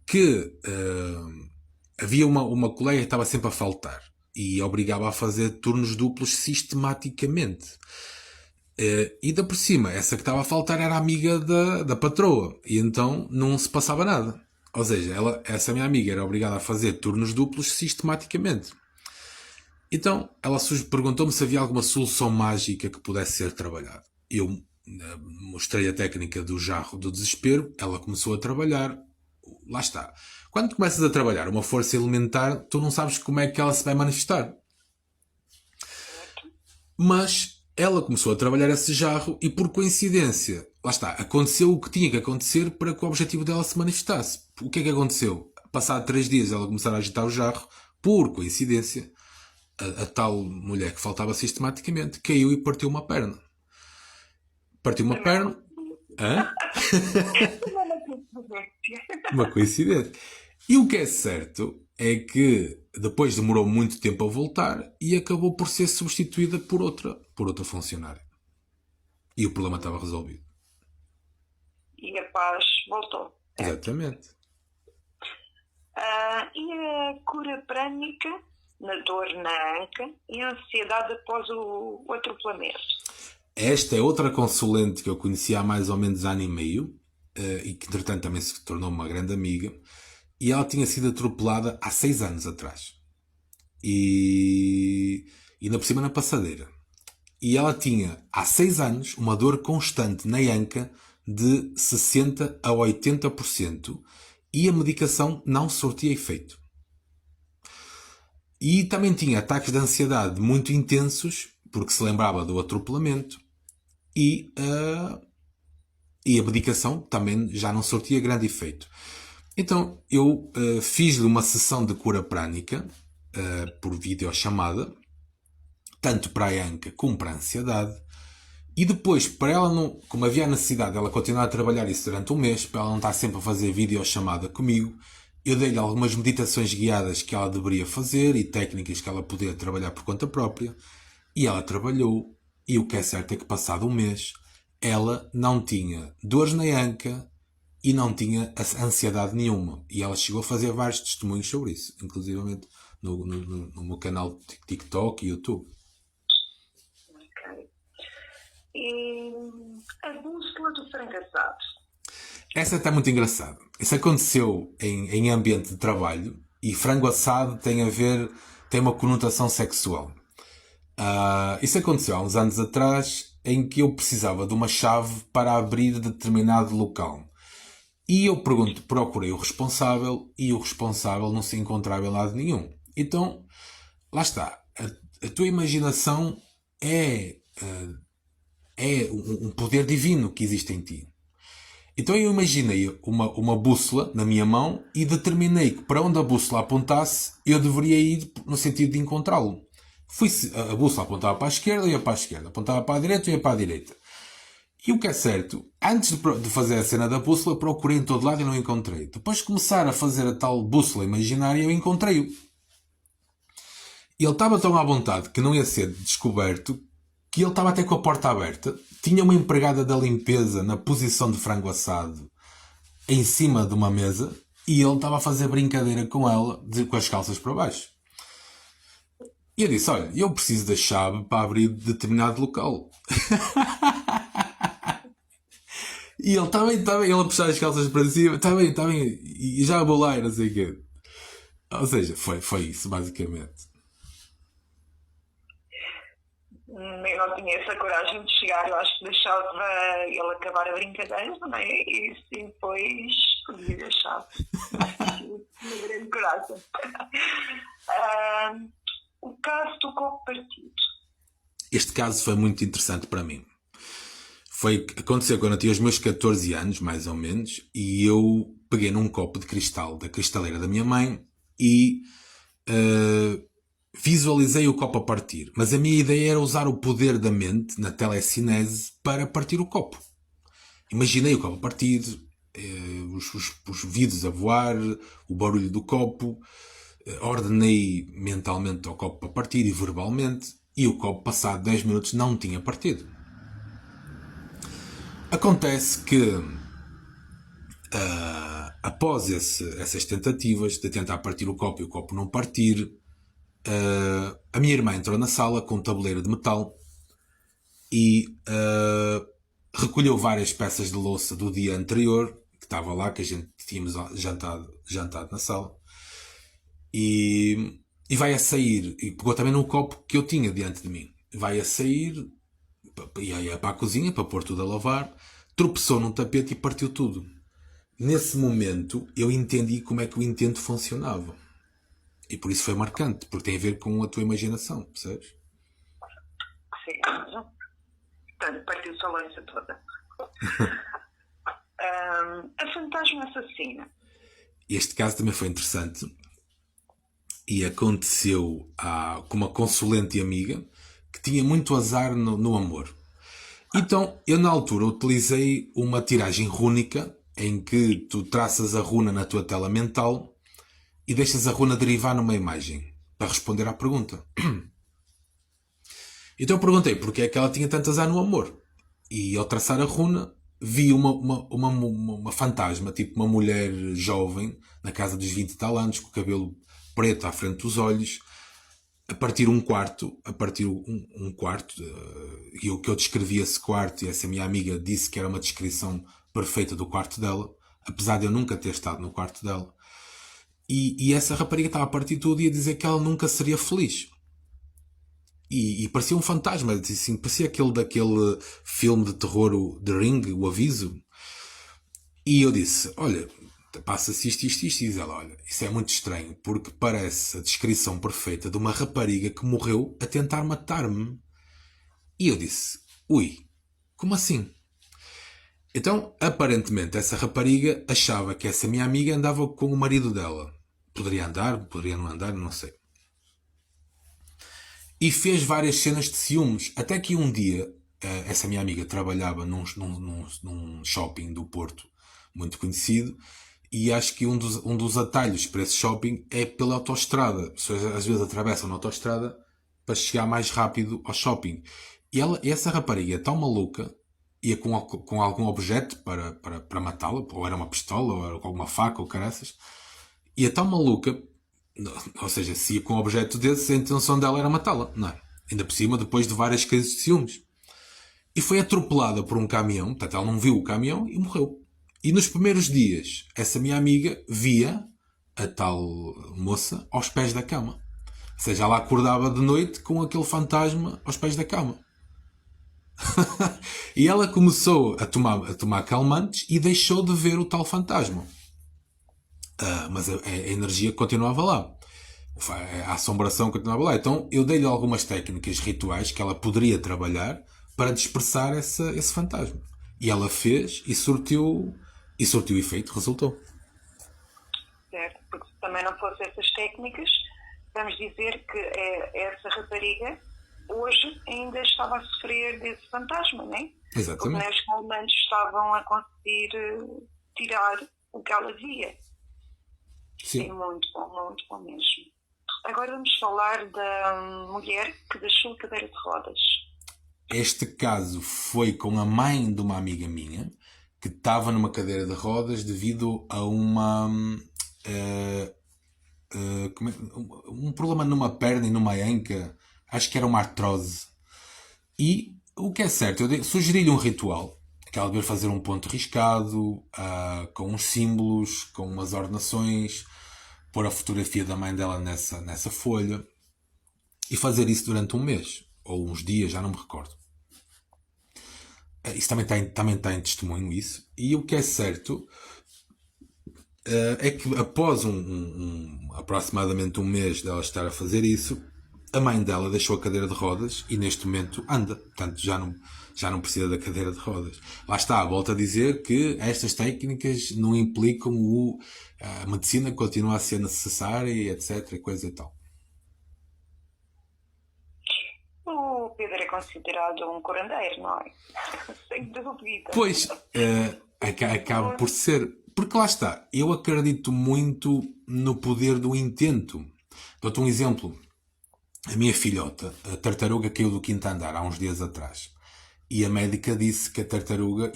que havia uma colega que estava sempre a faltar e obrigava a fazer turnos duplos sistematicamente. E da por cima, essa que estava a faltar era amiga da patroa. E então não se passava nada. Ou seja, essa minha amiga era obrigada a fazer turnos duplos sistematicamente. Então ela perguntou-me se havia alguma solução mágica que pudesse ser trabalhada. Eu mostrei a técnica do jarro do desespero. Ela começou a trabalhar. Lá está. Quando começas a trabalhar uma força elementar, tu não sabes como é que ela se vai manifestar. Mas ela começou a trabalhar esse jarro e, por coincidência, lá está, aconteceu o que tinha que acontecer para que o objetivo dela se manifestasse. O que é que aconteceu? Passado 3 dias ela começou a agitar o jarro, por coincidência, a tal mulher que faltava sistematicamente caiu e partiu uma perna. Partiu uma Também perna. Hã? não. Uma coincidência. E o que é certo é que depois demorou muito tempo a voltar e acabou por ser substituída por outra funcionária. E o problema estava resolvido. E a paz voltou. Certo? Exatamente. E a cura prânica, na dor na anca e a ansiedade após o atropelamento. Esta é outra consulente que eu conhecia há mais ou menos ano e meio, e que entretanto também se tornou uma grande amiga, e ela tinha sido atropelada há 6 anos atrás. E ainda por cima na passadeira. E ela tinha há 6 anos uma dor constante na anca de 60 a 80% e a medicação não surtia efeito. E também tinha ataques de ansiedade muito intensos, porque se lembrava do atropelamento, e a medicação também já não surtia grande efeito. Então eu fiz-lhe uma sessão de cura prânica por videochamada, tanto para a anca como para a ansiedade, e depois, para ela não, como havia a necessidade dela continuar a trabalhar isso durante um mês, para ela não estar sempre a fazer videochamada comigo, eu dei-lhe algumas meditações guiadas que ela deveria fazer e técnicas que ela podia trabalhar por conta própria, e ela trabalhou, e o que é certo é que passado um mês, ela não tinha dores na anca e não tinha ansiedade nenhuma. E ela chegou a fazer vários testemunhos sobre isso, inclusivamente no meu canal de TikTok e YouTube. Okay. E a bússola do frango assado. Essa está muito engraçada. Isso aconteceu em ambiente de trabalho e frango assado tem uma conotação sexual. Isso aconteceu há uns anos atrás em que eu precisava de uma chave para abrir determinado local. E eu procurei o responsável e o responsável não se encontrava em lado nenhum. Então, lá está. A tua imaginação é um poder divino que existe em ti. Então eu imaginei uma bússola na minha mão e determinei que para onde a bússola apontasse eu deveria ir no sentido de encontrá-lo. A bússola apontava para a esquerda, eu ia para a esquerda. Apontava para a direita, eu ia para a direita. E o que é certo, antes de fazer a cena da bússola, procurei em todo lado e não encontrei. Depois de começar a fazer a tal bússola imaginária, eu encontrei-o. E ele estava tão à vontade que não ia ser descoberto que ele estava até com a porta aberta. Tinha uma empregada da limpeza na posição de frango assado em cima de uma mesa e ele estava a fazer brincadeira com ela, com as calças para baixo. E eu disse, olha, eu preciso da chave para abrir determinado local. E ele, está bem, ele a puxar as calças para cima, está bem, e já vou lá e não sei o quê. Ou seja, foi isso, basicamente. Eu não tinha essa coragem de chegar, eu acho que deixava ele acabar a brincadeira, não é? E sim, depois podia deixar. Uma grande coragem. O caso do copo partido. Este caso foi muito interessante para mim. Aconteceu quando eu tinha os meus 14 anos, mais ou menos, e eu peguei num copo de cristal da cristaleira da minha mãe e visualizei o copo a partir. Mas a minha ideia era usar o poder da mente na telecinese para partir o copo. Imaginei o copo a partir, os vidros a voar, o barulho do copo, ordenei mentalmente ao copo a partir e verbalmente, e o copo, passado 10 minutos, não tinha partido. Acontece que após essas tentativas de tentar partir o copo e o copo não partir, a minha irmã entrou na sala com um tabuleiro de metal e recolheu várias peças de louça do dia anterior, que estava lá, que a gente tínhamos jantado na sala, e vai a sair, e pegou também num copo que eu tinha diante de mim, vai a sair, ia para a cozinha para pôr tudo a lavar, tropeçou num tapete e partiu tudo. Nesse momento eu entendi como é que o intento funcionava. E por isso foi marcante, porque tem a ver com a tua imaginação, percebes? Sim. Portanto, partiu-se a lança toda. A fantasma assassina. Este caso também foi interessante e aconteceu com uma consulente e amiga que tinha muito azar no amor. Então, eu na altura utilizei uma tiragem rúnica em que tu traças a runa na tua tela mental e deixas a runa derivar numa imagem para responder à pergunta. Então eu perguntei porque é que ela tinha tanto azar no amor. E ao traçar a runa, vi uma fantasma, tipo uma mulher jovem, na casa dos 20 e tal anos, com o cabelo preto à frente dos olhos, a partir um quarto, e o que eu descrevi esse quarto, e essa minha amiga disse que era uma descrição perfeita do quarto dela, apesar de eu nunca ter estado no quarto dela. E essa rapariga estava a partir tudo e a dizer que ela nunca seria feliz. E parecia um fantasma, assim, parecia daquele filme de terror, o The Ring, o Aviso. E eu disse, olha, passa-se isto, e diz ela, olha, isso é muito estranho, porque parece a descrição perfeita de uma rapariga que morreu a tentar matar-me. E eu disse, ui, como assim? Então, aparentemente, essa rapariga achava que essa minha amiga andava com o marido dela. Poderia andar, poderia não andar, não sei. E fez várias cenas de ciúmes. Até que um dia, essa minha amiga trabalhava num shopping do Porto, muito conhecido, e acho que um dos atalhos para esse shopping é pela autoestrada. As pessoas às vezes atravessam na autoestrada para chegar mais rápido ao shopping. E essa rapariga é tão maluca, ia com algum objeto para matá-la, ou era uma pistola, ou era alguma faca, ou caraças, ia tão maluca, ou seja, se ia com um objeto desses, a intenção dela era matá-la, não é? Ainda por cima, depois de várias crises de ciúmes. E foi atropelada por um caminhão, portanto ela não viu o caminhão e morreu. E nos primeiros dias, essa minha amiga via a tal moça aos pés da cama. Ou seja, ela acordava de noite com aquele fantasma aos pés da cama. E ela começou a tomar calmantes e deixou de ver o tal fantasma. Mas a energia continuava lá. A assombração continuava lá. Então eu dei-lhe algumas técnicas rituais que ela poderia trabalhar para dispersar esse fantasma. E ela fez e surtiu efeito, resultou. Certo, porque se também não fossem essas técnicas, vamos dizer que essa rapariga hoje ainda estava a sofrer desse fantasma, não é? Exatamente. Porque os calmantes estavam a conseguir tirar o que ela via. Sim. É muito bom mesmo. Agora vamos falar da mulher que deixou a cadeira de rodas. Este caso foi com a mãe de uma amiga minha que estava numa cadeira de rodas devido a um problema numa perna e numa anca. Acho que era uma artrose. E o que é certo, eu sugeri-lhe um ritual. Que ela devia fazer um ponto riscado, com uns símbolos, com umas ordenações, pôr a fotografia da mãe dela nessa folha e fazer isso durante um mês, ou uns dias, já não me recordo. Isso também está em testemunho isso. E o que é certo é que após aproximadamente um mês dela estar a fazer isso, a mãe dela deixou a cadeira de rodas e neste momento anda. Portanto, já não precisa da cadeira de rodas. Lá está, volto a dizer que estas técnicas não implicam a medicina continua a ser necessária, etc. Coisa e tal. O Pedro é considerado um curandeiro, não é? Sem dúvida. Pois, acaba por ser. Porque lá está, eu acredito muito no poder do intento. Dou-te um exemplo. A minha filhota, a tartaruga, caiu do quinto andar há uns dias atrás. E a médica disse que a tartaruga